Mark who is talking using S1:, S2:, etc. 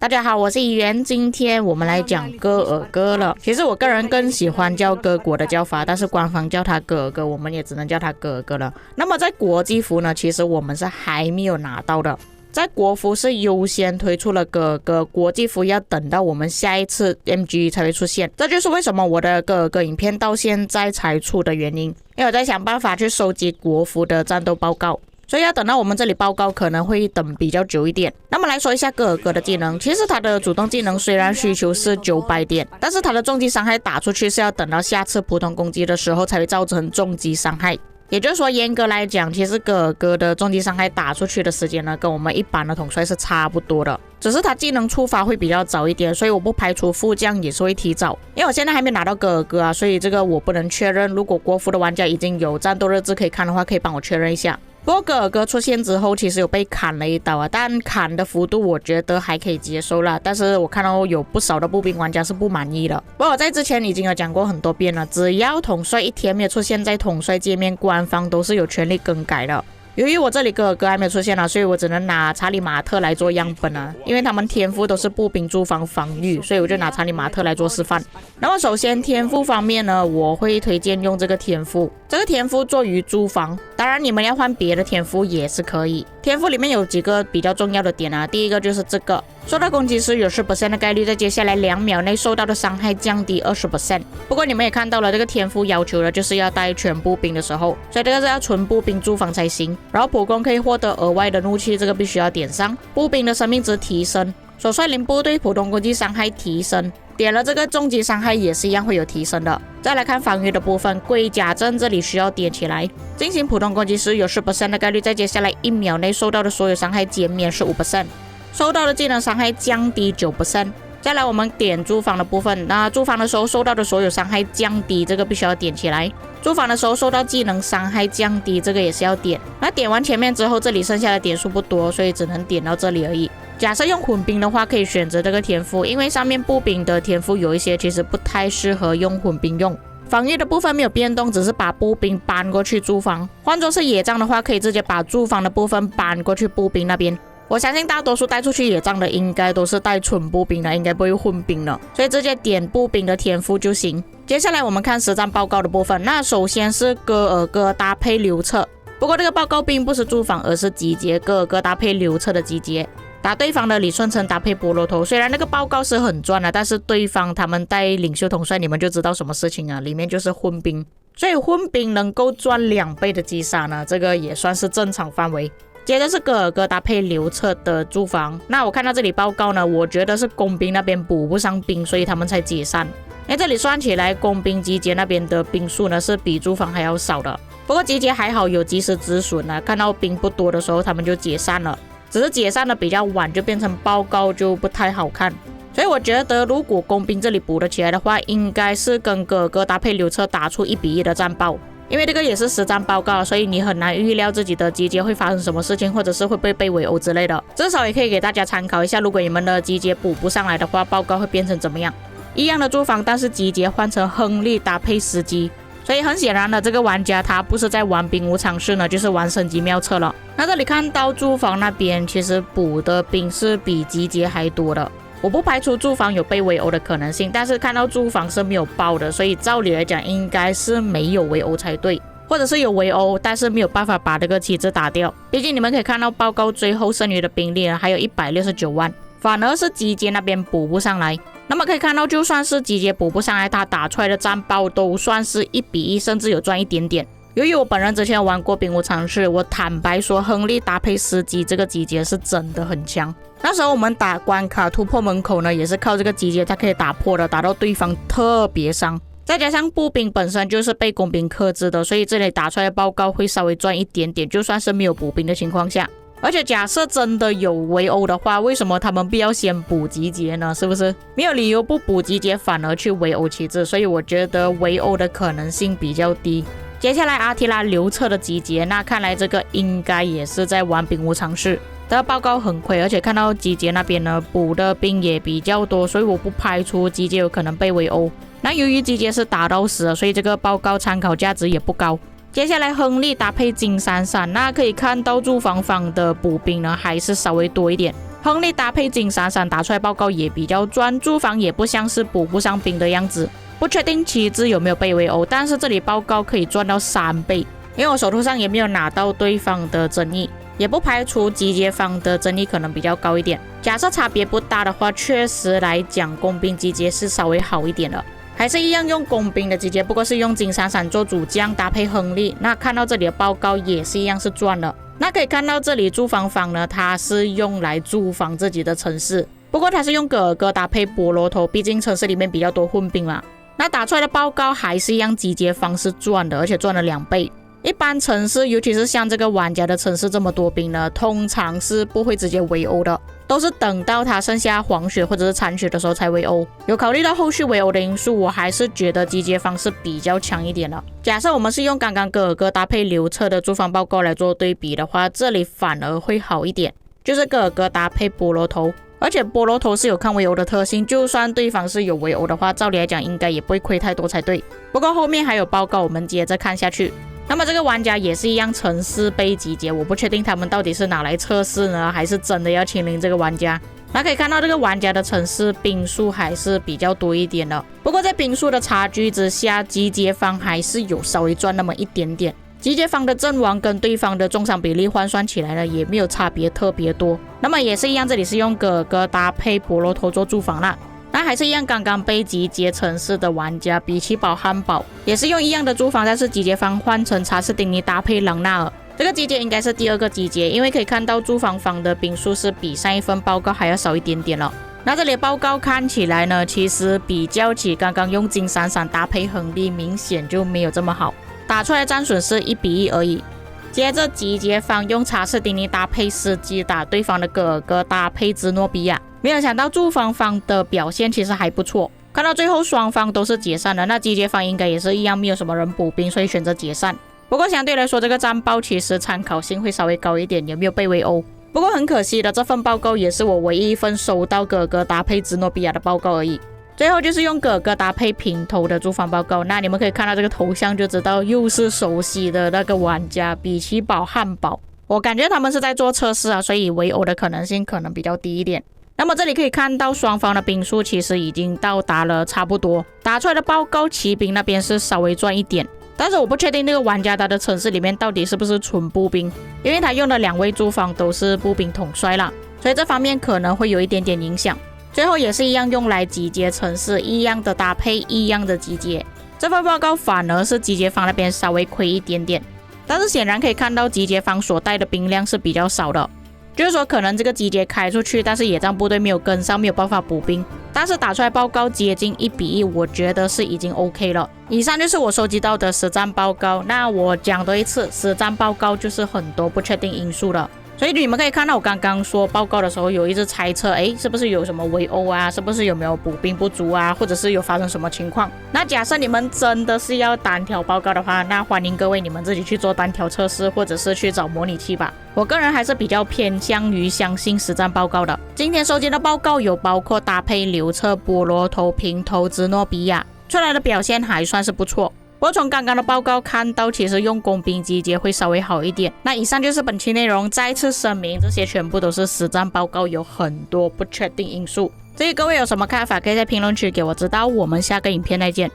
S1: 大家好，我是怡媛，今天我们来讲戈尔戈了。其实我个人更喜欢叫戈国的叫法，但是官方叫它戈尔戈，我们也只能叫它戈尔戈了。那么在国际服呢，其实我们是还没有拿到的。在国服是优先推出了戈尔戈，国际服要等到我们下一次 MG 才会出现。这就是为什么我的戈尔戈影片到现在才出的原因，因为我在想办法去收集国服的战斗报告。所以要等到我们这里报告可能会等比较久一点。那么来说一下戈尔戈的技能，其实它的主动技能虽然需求是900点，但是它的重击伤害打出去是要等到下次普通攻击的时候才会造成重击伤害。也就是说严格来讲，其实戈尔戈的重击伤害打出去的时间呢，跟我们一般的统帅是差不多的，只是它技能触发会比较早一点，所以我不排除副将也是会提早。因为我现在还没拿到戈尔戈啊，所以这个我不能确认。如果国服的玩家已经有战斗日志可以看的话，可以帮我确认一下。不过戈尔戈出现之后其实有被砍了一刀啊，但砍的幅度我觉得还可以接受啦，但是我看到有不少的步兵玩家是不满意的。不过我在之前已经有讲过很多遍了，只要统帅一天没有出现在统帅界面，官方都是有权利更改的。由于我这里戈尔戈还没有出现了，所以我只能拿查理马特来做样本啊，因为他们天赋都是步兵驻防防御，所以我就拿查理马特来做示范。那么首先天赋方面呢，我会推荐用这个天赋，这个天赋做于驻防，当然你们要换别的天赋也是可以。天赋里面有几个比较重要的点啊，第一个就是这个受到攻击时有 10% 的概率在接下来2秒内受到的伤害降低 20%。 不过你们也看到了，这个天赋要求的就是要带全步兵的时候，所以这个是要纯步兵驻防才行。然后普攻可以获得额外的怒气，这个必须要点上。步兵的生命值提升，所率领部队普通攻击伤害提升，点了这个重击伤害也是一样会有提升的。再来看防御的部分，龟甲阵这里需要点起来，进行普通攻击时有 10% 的概率在接下来1秒内受到的所有伤害减免是 5%， 受到的技能伤害降低 9%。 再来我们点驻防的部分，那驻防的时候受到的所有伤害降低，这个必须要点起来。驻防的时候受到技能伤害降低，这个也是要点。那点完前面之后，这里剩下的点数不多，所以只能点到这里而已。假设用混兵的话，可以选择这个天赋，因为上面步兵的天赋有一些其实不太适合用混兵用。防御的部分没有变动，只是把步兵搬过去驻防。换作是野战的话，可以直接把驻防的部分搬过去步兵那边。我相信大多数带出去野战的应该都是带纯步兵的，应该不会混兵了，所以直接点步兵的天赋就行。接下来我们看实战报告的部分，那首先是戈尔戈搭配刘彻，不过这个报告并不是驻防，而是集结，戈尔戈搭配刘彻的集结，打对方的李舜臣搭配波罗头。虽然那个报告是很赚的，但是对方他们带领袖统帅，你们就知道什么事情啊，里面就是混兵，所以混兵能够赚2倍的击杀呢，这个也算是正常范围。接着是戈尔戈搭配刘彻的驻防，那我看到这里报告呢，我觉得是工兵那边补不上兵，所以他们才解散。因为这里算起来工兵集结那边的兵数呢是比驻防还要少的，不过集结还好有及时止损啊，看到兵不多的时候他们就解散了，只是解散的比较晚，就变成报告就不太好看。所以我觉得如果工兵这里补得起来的话，应该是跟戈尔戈搭配刘彻打出1-1的战报，因为这个也是实战报告，所以你很难预料自己的集结会发生什么事情，或者是会不会被围殴之类的，至少也可以给大家参考一下，如果你们的集结补不上来的话，报告会变成怎么样。一样的驻防，但是集结换成亨利搭配司机，所以很显然的，这个玩家他不是在玩兵无常事呢，就是玩升级妙策了。那这里看到驻防那边其实补的兵是比集结还多的，我不排除驻防有被围殴的可能性，但是看到驻防是没有爆的，所以照理来讲应该是没有围殴才对，或者是有围殴，但是没有办法把这个旗帜打掉。毕竟你们可以看到报告最后剩余的兵力还有169万，反而是集结那边补不上来。那么可以看到，就算是集结补不上来，他打出来的战报都算是1-1，甚至有赚一点点。由于我本人之前有玩过兵无常事，我坦白说亨利搭配司机这个集结是真的很强。那时候我们打关卡突破门口呢，也是靠这个集结它可以打破的，打到对方特别伤。再加上步兵本身就是被工兵克制的，所以这里打出来的报告会稍微赚一点点，就算是没有补兵的情况下。而且假设真的有围殴的话，为什么他们必要先补集结呢？是不是没有理由不补集结反而去围殴旗帜？所以我觉得围殴的可能性比较低。接下来阿提拉刘彻的集结，那看来这个应该也是在玩兵无常事。这个报告很亏，而且看到集结那边呢补的兵也比较多，所以我不排除集结有可能被围殴。那由于集结是打到死了，所以这个报告参考价值也不高。接下来亨利搭配金闪闪，那可以看到驻防方的补兵呢还是稍微多一点。亨利搭配金闪闪打出来报告也比较专，住房也不像是补不上兵的样子。不确定旗帜有没有被围殴，但是这里报告可以赚到3倍，因为我手头上也没有拿到对方的争议，也不排除集结方的争议可能比较高一点。假设差别不大的话，确实来讲工兵集结是稍微好一点的，还是一样用工兵的集结，不过是用金闪闪做主将搭配亨利。那看到这里的报告也是一样是赚了。那可以看到这里住房方呢，它是用来租房自己的城市，不过它是用哥尔哥搭配菠萝头，毕竟城市里面比较多混兵嘛。那打出来的报告还是一样集结方是赚的，而且赚了2倍。一般城市，尤其是像这个玩家的城市这么多兵呢，通常是不会直接围殴的，都是等到他剩下黄血或者是残血的时候才围殴。有考虑到后续围殴的因素，我还是觉得集结方是比较强一点的。假设我们是用刚刚哥尔哥搭配刘彻的住房报告来做对比的话，这里反而会好一点，就是哥尔哥搭配菠萝头。而且菠萝头是有抗围殴的特性，就算对方是有围殴的话，照理来讲应该也不会亏太多才对。不过后面还有报告，我们接着看下去。那么这个玩家也是一样城市被集结，我不确定他们到底是拿来测试呢，还是真的要清零这个玩家。那可以看到这个玩家的城市兵数还是比较多一点的，不过在兵数的差距之下，集结方还是有稍微赚那么一点点。集结方的阵亡跟对方的重伤比例换算起来呢，也没有差别特别多。那么也是一样，这里是用哥尔哥搭配菠萝头做住房啦。那还是一样，刚刚被集结城市的玩家比奇堡汉堡也是用一样的住房，但是集结方换成查士丁尼搭配朗纳尔。这个集结应该是第2个集结，因为可以看到住房方的兵数是比上一份报告还要少一点点了。那这里报告看起来呢，其实比较起刚刚用金闪闪搭配亨利，明显就没有这么好。打出来战损是1比1而已。接着集结方用查士丁尼搭配司机打对方的哥尔哥搭配兹诺比亚，没有想到住房方的表现其实还不错。看到最后双方都是解散了，那集结方应该也是一样没有什么人补兵，所以选择解散。不过相对来说，这个战报其实参考性会稍微高一点，有没有被围殴。不过很可惜的，这份报告也是我唯一一份收到哥尔哥搭配兹诺比亚的报告而已。最后就是用哥尔哥搭配平头的住房报告，那你们可以看到这个头像就知道又是熟悉的那个玩家比奇堡汉堡。我感觉他们是在做测试啊，所以围殴的可能性可能比较低一点。那么这里可以看到双方的兵数其实已经到达了差不多，打出来的报告骑兵那边是稍微赚一点，但是我不确定那个玩家他的城市里面到底是不是纯步兵，因为他用的2位住房都是步兵统帅啦，所以这方面可能会有一点点影响。最后也是一样用来集结城市，一样的搭配，一样的集结。这份报告反而是集结方那边稍微亏一点点，但是显然可以看到集结方所带的兵量是比较少的，就是说可能这个集结开出去，但是野战部队没有跟上，没有办法补兵，但是打出来报告接近1比1，我觉得是已经 OK 了。以上就是我收集到的实战报告，那我讲多一次，实战报告就是很多不确定因素的。所以你们可以看到我刚刚说报告的时候有一直猜测，是不是有什么围殴啊，是不是有没有补兵不足啊，或者是有发生什么情况。那假设你们真的是要单挑报告的话，那欢迎各位你们自己去做单挑测试，或者是去找模拟器吧。我个人还是比较偏向于相信实战报告的。今天收集的报告有包括搭配刘彻、菠萝头、平头、兹诺比亚，出来的表现还算是不错。我从刚刚的报告看到，其实用工兵集结会稍微好一点。那以上就是本期内容，再次声明，这些全部都是实战报告，有很多不确定因素。至于各位有什么看法，可以在评论区给我知道。我们下个影片再见。